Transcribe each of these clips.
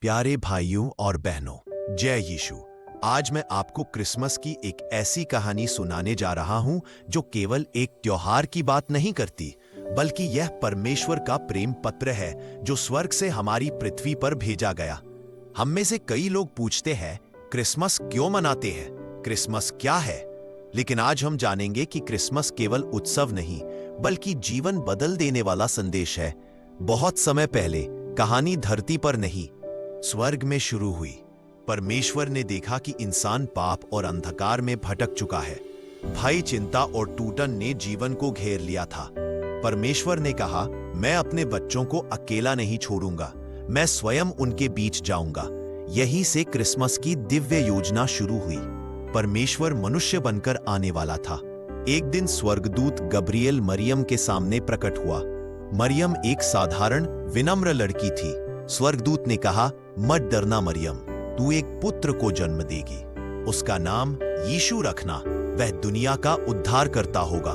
प्यारे भाइयों और बहनों, जय यीशु। आज मैं आपको क्रिसमस की एक ऐसी कहानी सुनाने जा रहा हूं जो केवल एक त्योहार की बात नहीं करती, बल्कि यह परमेश्वर का प्रेम पत्र है जो स्वर्ग से हमारी पृथ्वी पर भेजा गया। हम में से कई लोग पूछते हैं, क्रिसमस क्यों मनाते हैं, क्रिसमस क्या है? लेकिन आज हम जानेंगे कि क्रिसमस केवल उत्सव नहीं, बल्कि जीवन बदल देने वाला संदेश है। बहुत समय पहले कहानी धरती पर नहीं, स्वर्ग में शुरू हुई। परमेश्वर ने देखा कि इंसान पाप और अंधकार में भटक चुका है। भय, चिंता और टूटन ने जीवन को घेर लिया था। परमेश्वर ने कहा, मैं अपने बच्चों को अकेला नहीं छोड़ूंगा, मैं स्वयं उनके बीच जाऊंगा। यही से क्रिसमस की दिव्य योजना शुरू हुई। परमेश्वर मनुष्य बनकर आने वाला था। एक दिन स्वर्गदूत गब्रिएल मरियम के सामने प्रकट हुआ। मरियम एक साधारण विनम्र लड़की थी। स्वर्गदूत ने कहा, मत डरना मरियम, तू एक पुत्र को जन्म देगी, उसका नाम यीशु रखना, वह दुनिया का उद्धार करता होगा।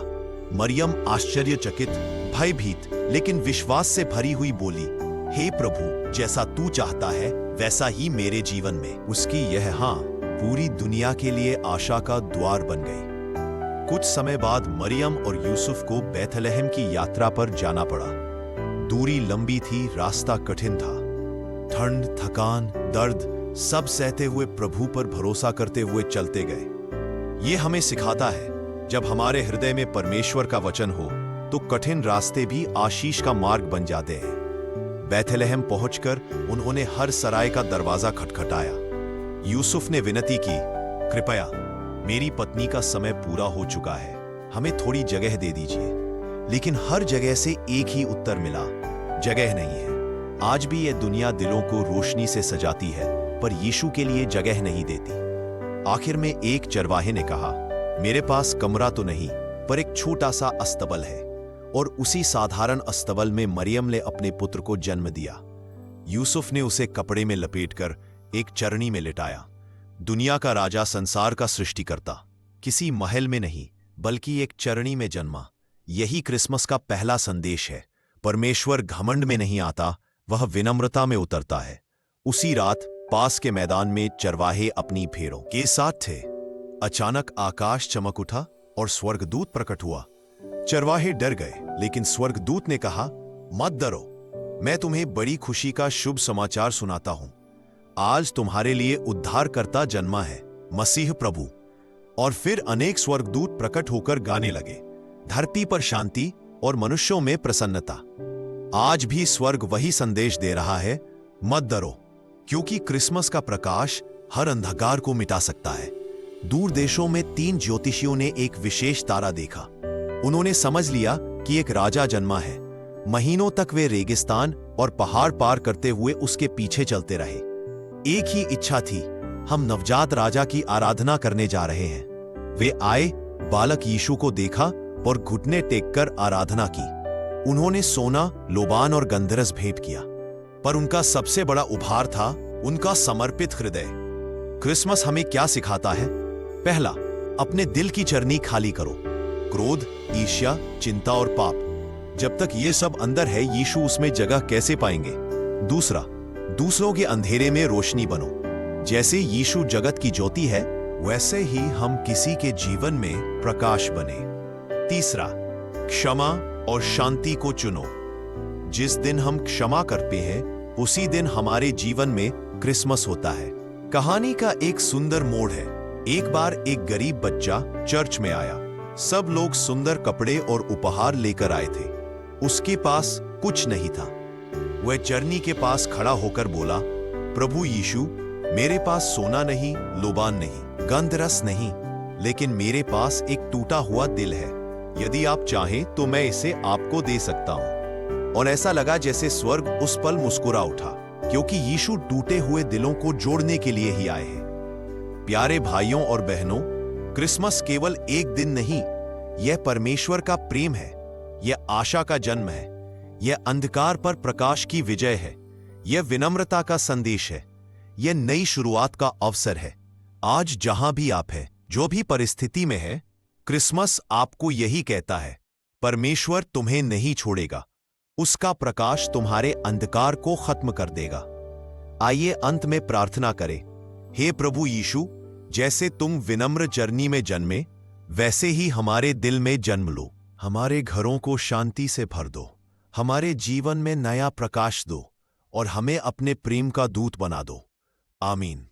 मरियम आश्चर्यचकित, भयभीत लेकिन विश्वास से भरी हुई बोली, हे प्रभु, जैसा तू चाहता है वैसा ही मेरे जीवन में। उसकी यह हाँ पूरी दुनिया के लिए आशा का द्वार बन गई। कुछ समय बाद मरियम और यूसुफ को बैथलहम की यात्रा पर जाना पड़ा। दूरी लंबी थी, रास्ता कठिन था। ठंड, थकान, दर्द सब सहते हुए प्रभु पर भरोसा करते हुए चलते गए। ये हमें सिखाता है, जब हमारे हृदय में परमेश्वर का वचन हो तो कठिन रास्ते भी आशीष का मार्ग बन जाते हैं। बैथलहम पहुंचकर उन्होंने हर सराय का दरवाजा खटखटाया। यूसुफ ने विनती की, कृपया, मेरी पत्नी का समय पूरा हो चुका है, हमें थोड़ी जगह दे दीजिए। लेकिन हर जगह से एक ही उत्तर मिला, जगह नहीं है। आज भी यह दुनिया दिलों को रोशनी से सजाती है, पर यीशु के लिए जगह नहीं देती। आखिर में एक चरवाहे ने कहा, मेरे पास कमरा तो नहीं, पर एक छोटा सा अस्तबल है। और उसी साधारण अस्तबल में मरियम ने अपने पुत्र को जन्म दिया। यूसुफ ने उसे कपड़े में लपेटकर एक चरनी में लिटाया। दुनिया का राजा, संसार का सृष्टिकर्ता, किसी महल में नहीं बल्कि एक चरनी में जन्मा। यही क्रिसमस का पहला संदेश है। परमेश्वर घमंड में नहीं आता, वह विनम्रता में उतरता है। उसी रात पास के मैदान में चरवाहे अपनी भेड़ों के साथ थे। अचानक आकाश चमक उठा और स्वर्गदूत प्रकट हुआ। चरवाहे डर गए, लेकिन स्वर्गदूत ने कहा, मत डरो, मैं तुम्हें बड़ी खुशी का शुभ समाचार सुनाता हूं। आज तुम्हारे लिए उद्धारकर्ता जन्मा है, मसीह प्रभु। और फिर अनेक स्वर्गदूत प्रकट होकर गाने लगे, धरती पर शांति और मनुष्यों में प्रसन्नता। आज भी स्वर्ग वही संदेश दे रहा है, मत डरो, क्योंकि क्रिसमस का प्रकाश हर अंधकार को मिटा सकता है। दूर देशों में 3 ज्योतिषियों ने एक विशेष तारा देखा। उन्होंने समझ लिया कि एक राजा जन्मा है। महीनों तक वे रेगिस्तान और पहाड़ पार करते हुए उसके पीछे चलते रहे। एक ही इच्छा थी, हम नवजात राजा की आराधना करने जा रहे हैं। वे आए, बालक यीशु को देखा और घुटने टेककर आराधना की। उन्होंने सोना, लोबान और गंधरस भेंट किया, पर उनका सबसे बड़ा उपहार था उनका समर्पित हृदय। क्रिसमस हमें क्या सिखाता है? पहला, अपने दिल की चरनी खाली करो। क्रोध, ईर्ष्या, चिंता और पाप, जब तक ये सब अंदर है, यीशु उसमें जगह कैसे पाएंगे? दूसरा, दूसरों के अंधेरे में रोशनी बनो। जैसे यीशु जगत की ज्योति है, वैसे ही हम किसी के जीवन में प्रकाश बने। तीसरा, क्षमा और शांति को चुनो। जिस दिन हम क्षमा करते हैं, उसी दिन हमारे जीवन में क्रिसमस होता है। कहानी का एक सुंदर मोड़ है। एक बार एक गरीब बच्चा चर्च में आया। सब लोग सुंदर कपड़े और उपहार लेकर आए थे। उसके पास कुछ नहीं था। वह चरनी के पास खड़ा होकर बोला, प्रभु यीशु, मेरे पास सोना नहीं, लोबान नहीं, गंधरस नहीं, लेकिन मेरे पास एक टूटा हुआ दिल है। यदि आप चाहें तो मैं इसे आपको दे सकता हूं। और ऐसा लगा जैसे स्वर्ग उस पल मुस्कुरा उठा, क्योंकि यीशु टूटे हुए दिलों को जोड़ने के लिए ही आए हैं। प्यारे भाइयों और बहनों, क्रिसमस केवल एक दिन नहीं, यह परमेश्वर का प्रेम है, यह आशा का जन्म है, यह अंधकार पर प्रकाश की विजय है, यह विनम्रता का संदेश है, यह नई शुरुआत का अवसर है। आज जहां भी आप हैं, जो भी परिस्थिति में है, क्रिसमस आपको यही कहता है, परमेश्वर तुम्हें नहीं छोड़ेगा, उसका प्रकाश तुम्हारे अंधकार को खत्म कर देगा। आइए अंत में प्रार्थना करें। हे प्रभु यीशु, जैसे तुम विनम्र जर्नी में जन्मे, वैसे ही हमारे दिल में जन्म लो। हमारे घरों को शांति से भर दो, हमारे जीवन में नया प्रकाश दो और हमें अपने प्रेम का दूत बना दो। आमीन।